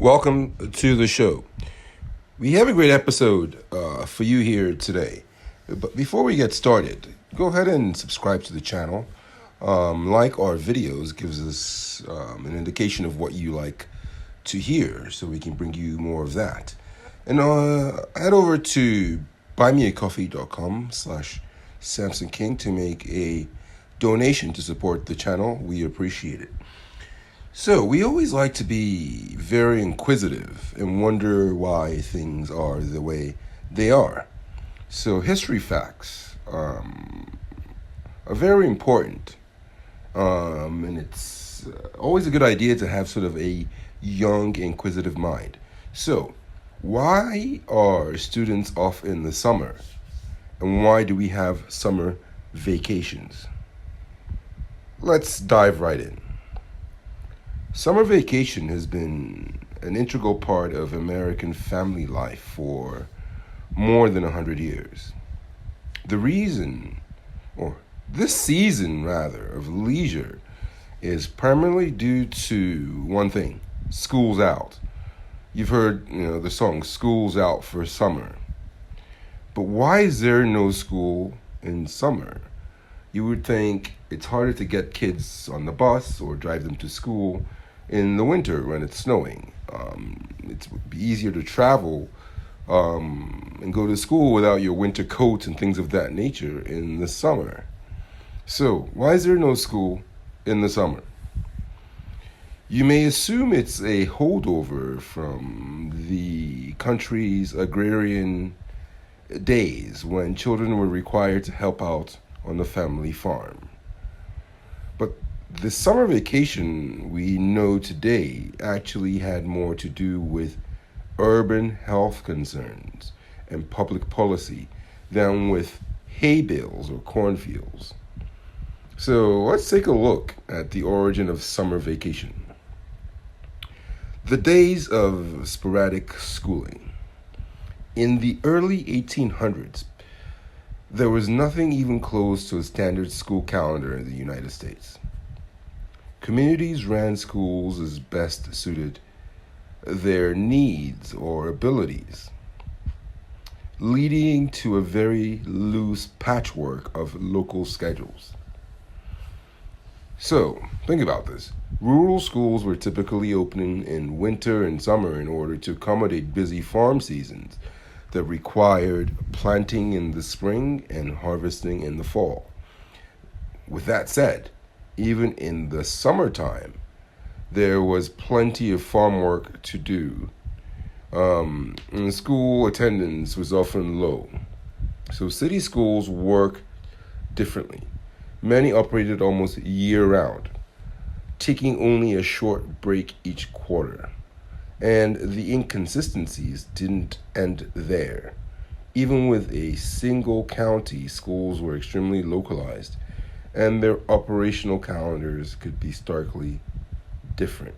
Welcome to the show. We have a great episode for you here today. But before we get started, go ahead and subscribe to the channel. Like our videos gives us an indication of what you like to hear, so we can bring you more of that. And head over to buymeacoffee.com/Samson King to make a donation to support the channel. We appreciate it. So, we always like to be very inquisitive and wonder why things are the way they are. So, history facts are very important. And it's always a good idea to have sort of a young, inquisitive mind. So, why are students off in the summer? And why do we have summer vacations? Let's dive right in. Summer vacation has been an integral part of American family life for more than 100 years. The reason, or this season rather, of leisure is primarily due to one thing: school's out. You've heard, the song "School's Out for Summer." But why is there no school in summer? You would think it's harder to get kids on the bus or drive them to school in the winter when it's snowing. It would be easier to travel and go to school without your winter coats and things of that nature in the summer. So, why is there no school in the summer? You may assume it's a holdover from the country's agrarian days when children were required to help out on the family farm. But the summer vacation we know today actually had more to do with urban health concerns and public policy than with hay bales or cornfields. So let's take a look at the origin of summer vacation. The days of sporadic schooling. In the early 1800s, there was nothing even close to a standard school calendar in the United States. Communities ran schools as best suited their needs or abilities, leading to a very loose patchwork of local schedules. So, think about this. Rural schools were typically opening in winter and summer in order to accommodate busy farm seasons that required planting in the spring and harvesting in the fall. With that said, even in the summertime, there was plenty of farm work to do. And school attendance was often low. So city schools work differently. Many operated almost year-round, taking only a short break each quarter. And the inconsistencies didn't end there. Even with a single county, schools were extremely localized, and their operational calendars could be starkly different.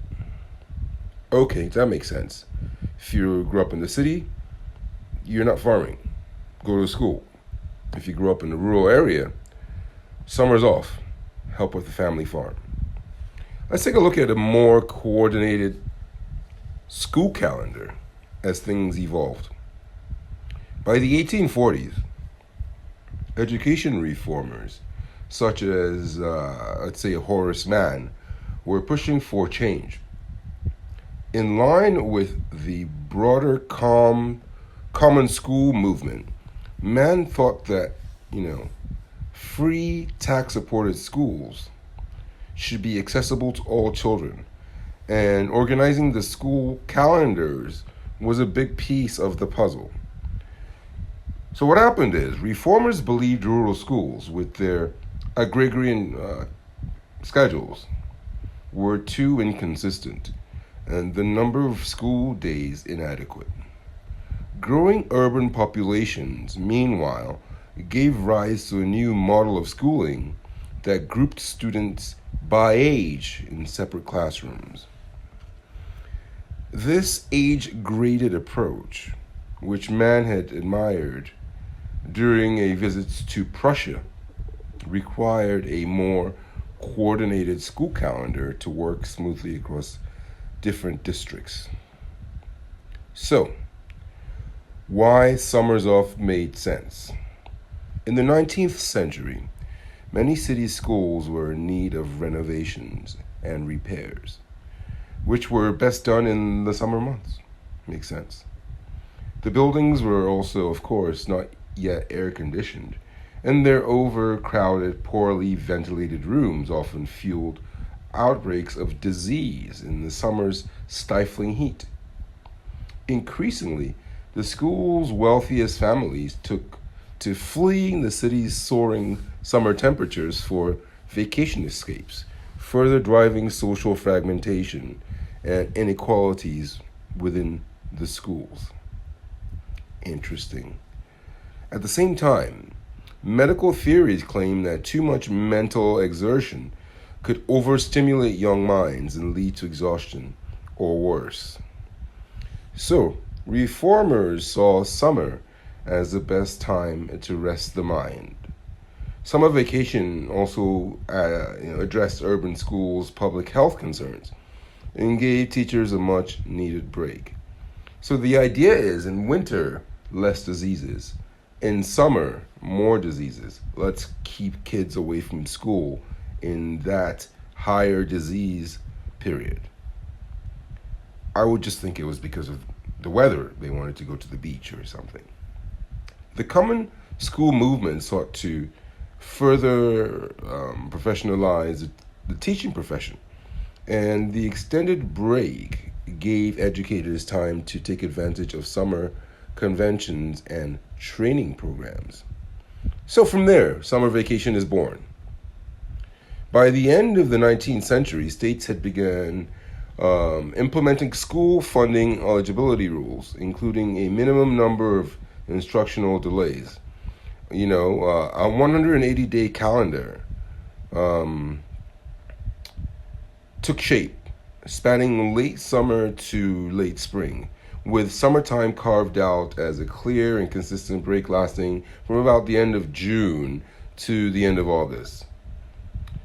Okay, that makes sense. If you grew up in the city, you're not farming. Go to school. If you grew up in a rural area, summer's off. Help with the family farm. Let's take a look at a more coordinated school calendar as things evolved. By the 1840s, education reformers such as, let's say, Horace Mann, were pushing for change. In line with the broader common school movement, Mann thought that, free tax-supported schools should be accessible to all children, and organizing the school calendars was a big piece of the puzzle. So what happened is, reformers believed rural schools, with their agrarian schedules, were too inconsistent and the number of school days inadequate. Growing urban populations, meanwhile, gave rise to a new model of schooling that grouped students by age in separate classrooms. This age-graded approach, which Mann had admired during a visit to Prussia, required a more coordinated school calendar to work smoothly across different districts. So, why summers off made sense. In the 19th century, many city schools were in need of renovations and repairs, which were best done in the summer months. Makes sense. The buildings were also, of course, not yet air conditioned, and their overcrowded, poorly ventilated rooms often fueled outbreaks of disease in the summer's stifling heat. Increasingly, the school's wealthiest families took to fleeing the city's soaring summer temperatures for vacation escapes, further driving social fragmentation and inequalities within the schools. Interesting. At the same time, medical theories claim that too much mental exertion could overstimulate young minds and lead to exhaustion or worse. So, reformers saw summer as the best time to rest the mind. Summer vacation also addressed urban schools' public health concerns and gave teachers a much needed break. So the idea is in winter, less diseases. In summer, more diseases. Let's keep kids away from school in that higher disease period. I would just think it was because of the weather. They wanted to go to the beach or something. The common school movement sought to further professionalize the teaching profession, and the extended break gave educators time to take advantage of summer conventions and training programs. So from there, summer vacation is born. By the end of the 19th century, states had begun implementing school funding eligibility rules, including a minimum number of instructional delays. A 180-day calendar took shape, spanning late summer to late spring, with summertime carved out as a clear and consistent break lasting from about the end of June to the end of August.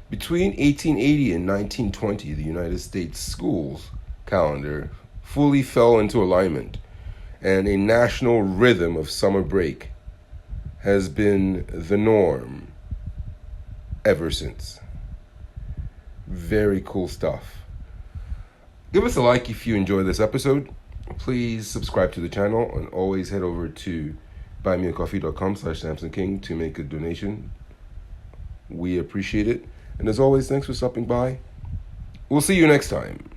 Between 1880 and 1920, the United States schools calendar fully fell into alignment, and a national rhythm of summer break has been the norm ever since. Very cool stuff. Give us a like if you enjoyed this episode. Please subscribe to the channel and always head over to buymeacoffee.com/SamsonKing to make a donation. We appreciate it. And as always, thanks for stopping by. We'll see you next time.